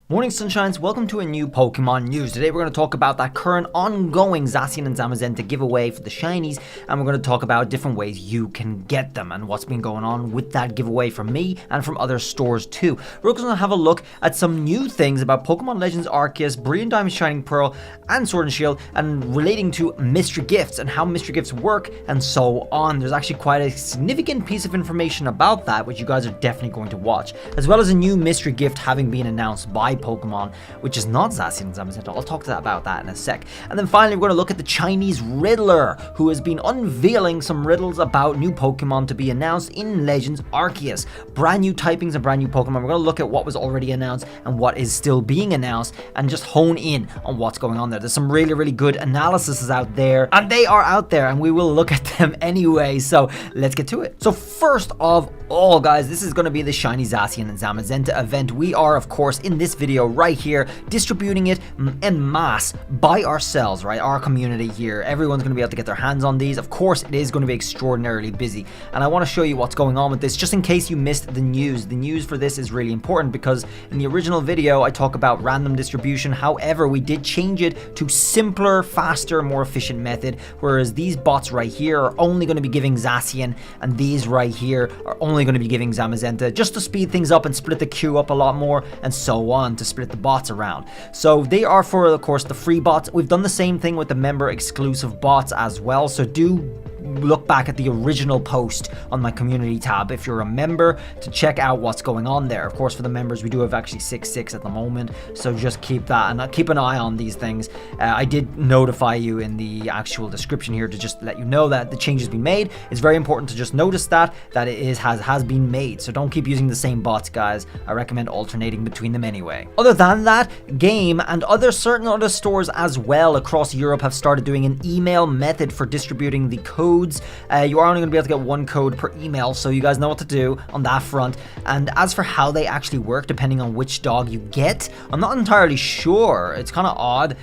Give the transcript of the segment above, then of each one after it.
Morning Sunshines, welcome to a new Pokemon news. Today we're going to talk about that current ongoing Zacian and Zamazenta giveaway for the shinies, and we're going to talk about different ways you can get them and what's been going on with that giveaway from me and from other stores too. We're also going to have a look at some new things about Pokemon Legends Arceus, Brilliant Diamond, Shining Pearl, and Sword and Shield, and relating to mystery gifts and how mystery gifts work and so on. There's actually quite a significant piece of information about that which you guys are definitely going to watch, as well as a new mystery gift having been announced by Pokemon, which is not Zacian and Zamazenta. I'll talk about that in a sec. And then finally, we're going to look at the Chinese Riddler, who has been unveiling some riddles about new Pokemon to be announced in Legends Arceus. Brand new typings and brand new Pokemon. We're going to look at what was already announced and what is still being announced and just hone in on what's going on there. There's some really good analyses out there, and they are out there, and we will look at them anyway. So let's get to it. So first of all, guys, this is going to be the Shiny Zacian and Zamazenta event. We are, of course, in this video right here, distributing it en masse by ourselves, right? Our community here. Everyone's going to be able to get their hands on these. Of course, it is going to be extraordinarily busy, and I want to show you what's going on with this, just in case you missed the news. The news for this is really important because in the original video, I talk about random distribution. However, we did change it to simpler, faster, more efficient method, whereas these bots right here are only going to be giving Zacian, and these right here are only going to be giving Zamazenta, just to speed things up and split the queue up a lot more, and so on, to split the bots around. So they are for, of course, the free bots. We've done the same thing with the member exclusive bots as well, so do look back at the original post on my community tab if you're a member to check out what's going on there. Of course, for the members, we do have actually 6 at the moment, so just keep that and keep an eye on these things. I did notify you in the actual description here to just let you know that the change has been made. It's very important to just notice that it has been made, so don't keep using the same bots, guys. I recommend alternating between them anyway. Other than that, Game and certain other stores as well across Europe have started doing an email method for distributing the codes. You are only going to be able to get one code per email, so you guys know what to do on that front. And as for how they actually work, depending on which dog you get, I'm not entirely sure. It's kind of odd.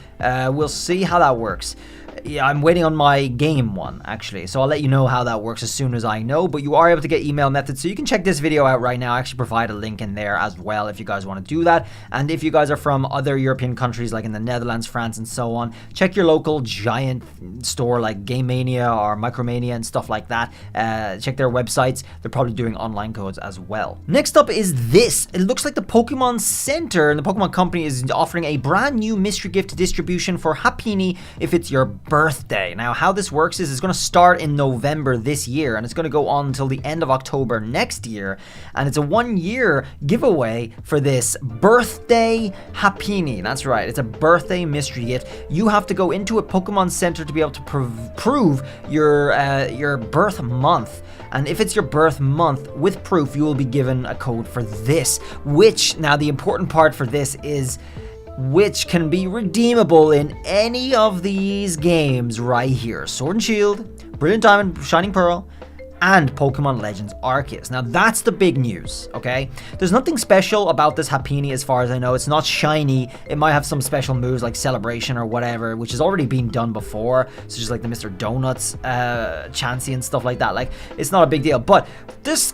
We'll see how that works. Yeah, I'm waiting on my game one, actually, so I'll let you know how that works as soon as I know, but you are able to get email methods, so you can check this video out right now. I actually provide a link in there as well if you guys want to do that, and if you guys are from other European countries like in the Netherlands, France, and so on, check your local giant store like Game Mania or Micromania and stuff like that. Check their websites. They're probably doing online codes as well. Next up is this. It looks like the Pokemon Center and the Pokemon Company is offering a brand new mystery gift distribution for Happiny if it's your birthday. Now, how this works is it's going to start in November this year, and it's going to go on until the end of October next year, and it's a 1-year giveaway for this birthday Happiny. That's right, it's a birthday mystery gift. You have to go into a Pokemon Center to be able to prove your birth month, and if it's your birth month with proof, you will be given a code for this, which, now the important part for this is which can be redeemable in any of these games right here. Sword and Shield, Brilliant Diamond, Shining Pearl, and Pokemon Legends Arceus. Now that's the big news, okay? There's nothing special about this Happiny as far as I know. It's not shiny. It might have some special moves like Celebration or whatever, which has already been done before. So just like the Mr. Donuts, Chansey and stuff like that. Like, it's not a big deal. But this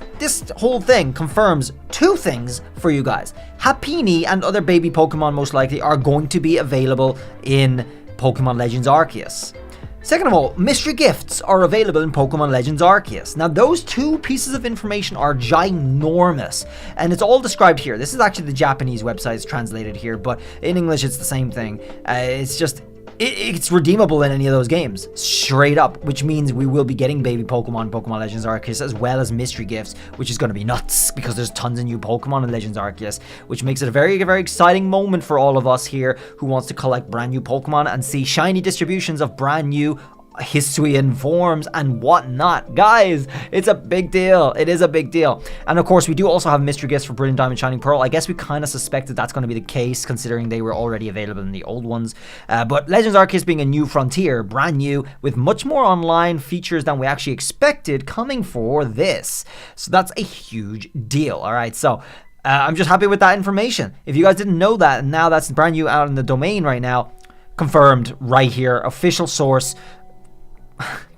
whole thing confirms 2 things for you guys. Happiny and other baby Pokemon most likely are going to be available in Pokemon Legends Arceus. Second of all, mystery gifts are available in Pokemon Legends Arceus. Now, those 2 pieces of information are ginormous, and it's all described here. This is actually the Japanese website, it's translated here, but in English it's the same thing. It's just, it's redeemable in any of those games, straight up, which means we will be getting baby Pokemon, Pokemon Legends Arceus, as well as mystery gifts, which is going to be nuts, because there's tons of new Pokemon in Legends Arceus, which makes it a very exciting moment for all of us here who wants to collect brand new Pokemon and see shiny distributions of brand new Hisuian forms and whatnot. Guys, it's a big deal. It is a big deal. And of course, we do also have mystery gifts for Brilliant Diamond, Shining Pearl. I guess we kind of suspected that's going to be the case, considering they were already available in the old ones. But Legends Arceus being a new frontier, brand new, with much more online features than we actually expected coming for this. So that's a huge deal. All right, so I'm just happy with that information. If you guys didn't know that, and now that's brand new out in the domain right now, confirmed right here, official source.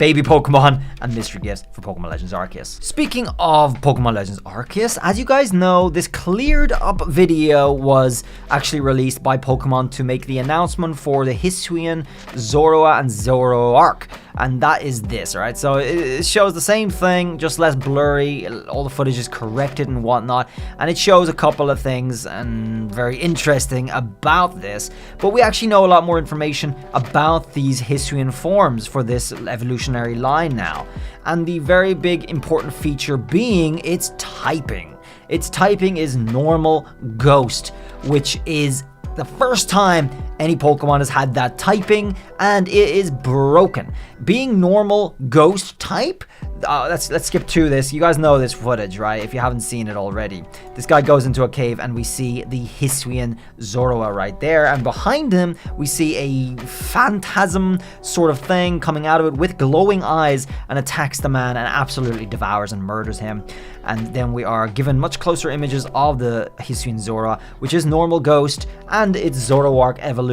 baby Pokemon, and mystery gifts for Pokemon Legends Arceus. Speaking of Pokemon Legends Arceus, as you guys know, this cleared up video was actually released by Pokemon to make the announcement for the Hisuian, Zoroark, and Zoroark. And that is this, right? So it shows the same thing, just less blurry. All the footage is corrected and whatnot. And it shows a couple of things and very interesting about this. But we actually know a lot more information about these Hisuian forms for this evolutionary line now. And the very big important feature being its typing. Its typing is normal ghost, which is the first time any Pokemon has had that typing, and it is broken. Being normal ghost type, let's skip to this. You guys know this footage, right? If you haven't seen it already. This guy goes into a cave and we see the Hisuian Zoroark right there, and behind him we see a phantasm sort of thing coming out of it with glowing eyes and attacks the man and absolutely devours and murders him. And then we are given much closer images of the Hisuian Zoroark, which is normal ghost, and its Zoroark evolution,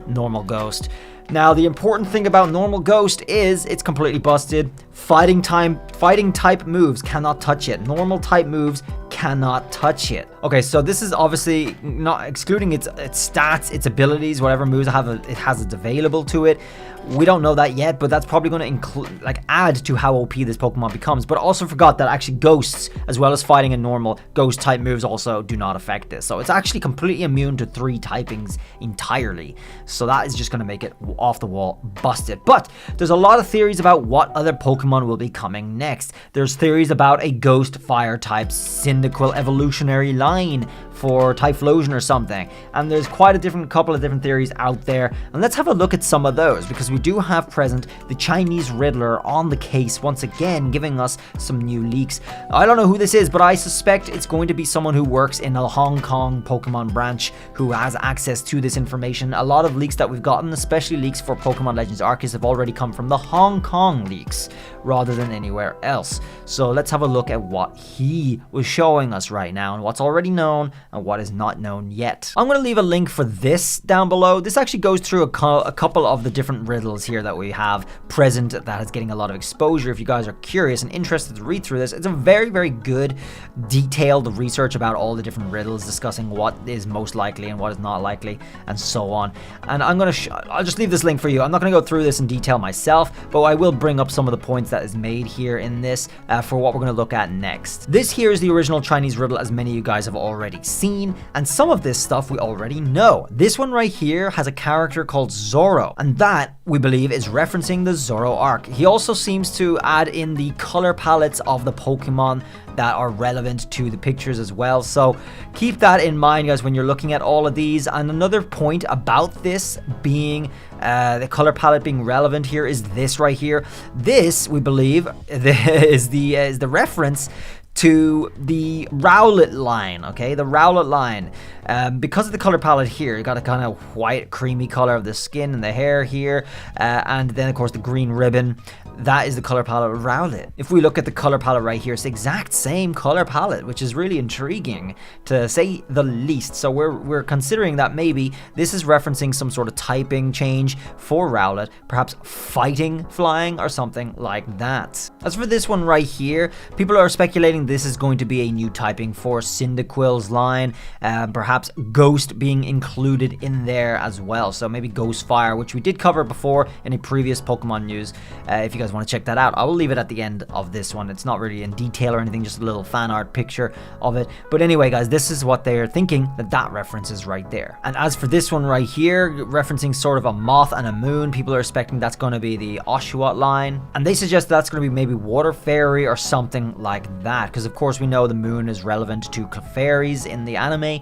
normal ghost. Now, the important thing about normal ghost is it's completely busted. Fighting type moves cannot touch it. Normal type moves cannot touch it. Okay, so this is obviously not excluding its stats, its abilities, whatever moves it has available to it. We don't know that yet, but that's probably going to include, add to how OP this Pokemon becomes. But also forgot that actually ghosts, as well as fighting and normal ghost type moves, also do not affect this. So it's actually completely immune to 3 typings entirely. So that is just going to make it off the wall busted. But there's a lot of theories about what other Pokemon will be coming next. There's theories about a ghost fire type Cyndaquil evolutionary line for Typhlosion or something, and there's quite a couple of different theories out there, and let's have a look at some of those, because we do have present the Chinese Riddler on the case once again, giving us some new leaks. I don't know who this is, but I suspect it's going to be someone who works in a Hong Kong Pokemon branch who has access to this information. A lot of leaks that we've gotten, especially leaks for Pokemon Legends Arceus, have already come from the Hong Kong leaks rather than anywhere else. So let's have a look at what he was showing us right now and what's already known and what is not known yet. I'm going to leave a link for this down below. This actually goes through a couple of the different riddles here that we have present that is getting a lot of exposure. If you guys are curious and interested to read through this, it's a very, very good detailed research about all the different riddles, discussing what is most likely and what is not likely and so on. And I'll just leave this link for you. I'm not going to go through this in detail myself, but I will bring up some of the points that is made here in this for what we're going to look at next. This here is the original Chinese riddle, as many of you guys have already seen, and some of this stuff we already know. This one right here has a character called Zoro, and that, we believe, is referencing the Zoroark. He also seems to add in the color palettes of the Pokemon that are relevant to the pictures as well. So keep that in mind, guys, when you're looking at all of these. And another point about this being the color palette being relevant here is this right here. This, we believe, is the reference to the Rowlet line, okay? The Rowlet line. Because of the color palette here, you got a kind of white, creamy color of the skin and the hair here, and then, of course, the green ribbon. That is the color palette of Rowlet. If we look at the color palette right here, it's the exact same color palette, which is really intriguing, to say the least. So we're considering that maybe this is referencing some sort of typing change for Rowlet, perhaps fighting, flying, or something like that. As for this one right here, people are speculating this is going to be a new typing for Cyndaquil's line, perhaps Ghost being included in there as well. So maybe Ghost Fire, which we did cover before in a previous Pokemon news. If you guys want to check that out, I will leave it at the end of this one. It's not really in detail or anything, just a little fan art picture of it. But anyway, guys, this is what they're thinking that reference is right there. And as for this one right here, referencing sort of a moth and a moon, people are expecting that's going to be the Oshawott line, and they suggest that's going to be maybe Water Fairy or something like that, because of course we know the moon is relevant to fairies in the anime,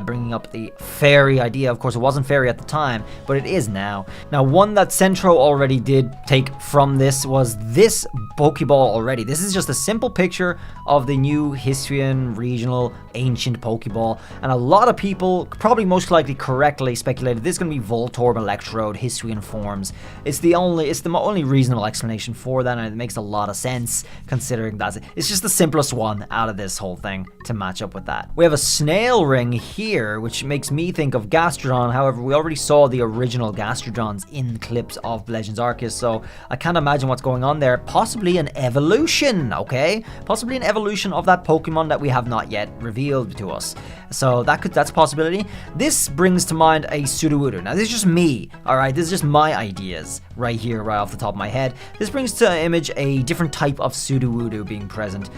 bringing up the fairy idea. Of course, it wasn't fairy at the time, but it is now. Now, one that Centro already did take from this was this Pokeball already. This is just a simple picture of the new Hisuian regional ancient Pokeball, and a lot of people, probably most likely correctly, speculated this is going to be Voltorb, Electrode, Hisuian forms. It's the only reasonable explanation for that, and it makes a lot of sense considering that it's just the simplest plus one out of this whole thing to match up with that. We have a snail ring here, which makes me think of Gastrodon. However, we already saw the original Gastrodons in clips of Legends Arceus, so I can't imagine what's going on there. Possibly an evolution, okay? Possibly an evolution of that Pokemon that we have not yet revealed to us. So that's a possibility. This brings to mind a Sudowoodo. Now, this is just me, alright? This is just my ideas right here, right off the top of my head. This brings to image a different type of Sudowoodo being present.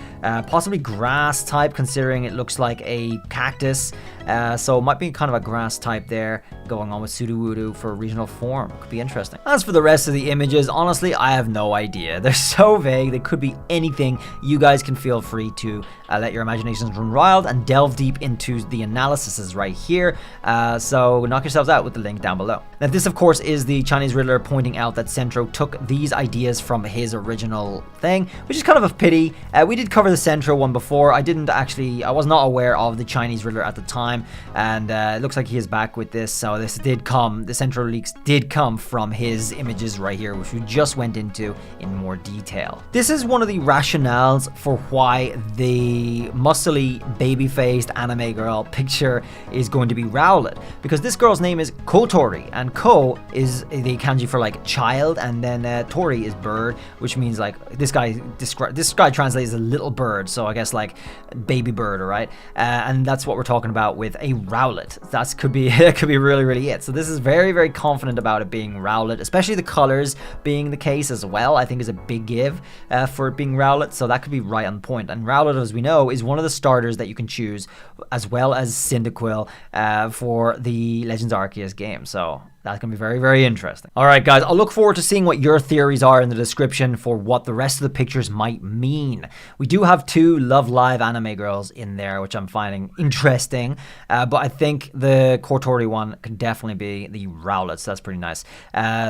Possibly grass type, considering it looks like a cactus. So it might be kind of a grass type there going on with Sudowoodo for regional form. Could be interesting. As for the rest of the images, honestly, I have no idea. They're so vague. They could be anything. You guys can feel free to let your imaginations run wild and delve deep into the analyses right here. So knock yourselves out with the link down below. Now, this, of course, is the Chinese Riddler pointing out that Centro took these ideas from his original thing, which is kind of a pity. We did cover the Centro one before. I was not aware of the Chinese Riddler at the time, and it looks like he is back with this. So the Centro leaks did come from his images right here, which we just went into in more detail. This is one of the rationales for why the muscly, baby-faced anime girl picture is going to be Rowlet, because this girl's name is Kotori, and Ko is the kanji for like child, and then Tori is bird, which means like this guy translates as a little bird, so I guess like baby bird, alright? And that's what we're talking about with a Rowlet. That could be really it. So this is very, very confident about it being Rowlet, especially the colors being the case as well. I think is a big give for it being Rowlet, so that could be right on point. And Rowlet, as we know, is one of the starters that you can choose, as well as Cyndaquil for the Legends Arceus game. So that's going to be very, very interesting. All right, guys, I'll look forward to seeing what your theories are in the description for what the rest of the pictures might mean. We do have 2 Love Live anime girls in there, which I'm finding interesting, but I think the Kotori one could definitely be the Rowlet, so that's pretty nice.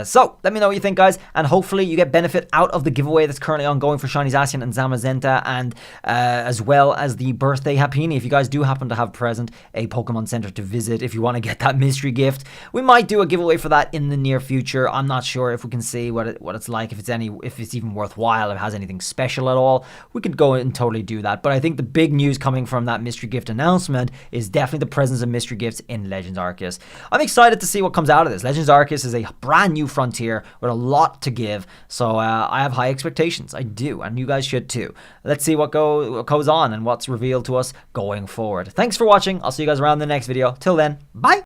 So let me know what you think, guys, and hopefully you get benefit out of the giveaway that's currently ongoing for Shiny Zacian and Zamazenta, and as well as the birthday Happini. If you guys do happen to have present a Pokemon Center to visit, if you want to get that mystery gift, we might do a giveaway for that in the near future. I'm not sure if we can see what it's like, if it's even worthwhile, if it has anything special at all. We could go and totally do that. But I think the big news coming from that mystery gift announcement is definitely the presence of mystery gifts in Legends Arceus. I'm excited to see what comes out of this. Legends Arceus is a brand new frontier with a lot to give, so I have high expectations. I do, and you guys should too. Let's see what goes on and what's revealed to us going forward. Thanks for watching. I'll see you guys around in the next video. Till then, bye.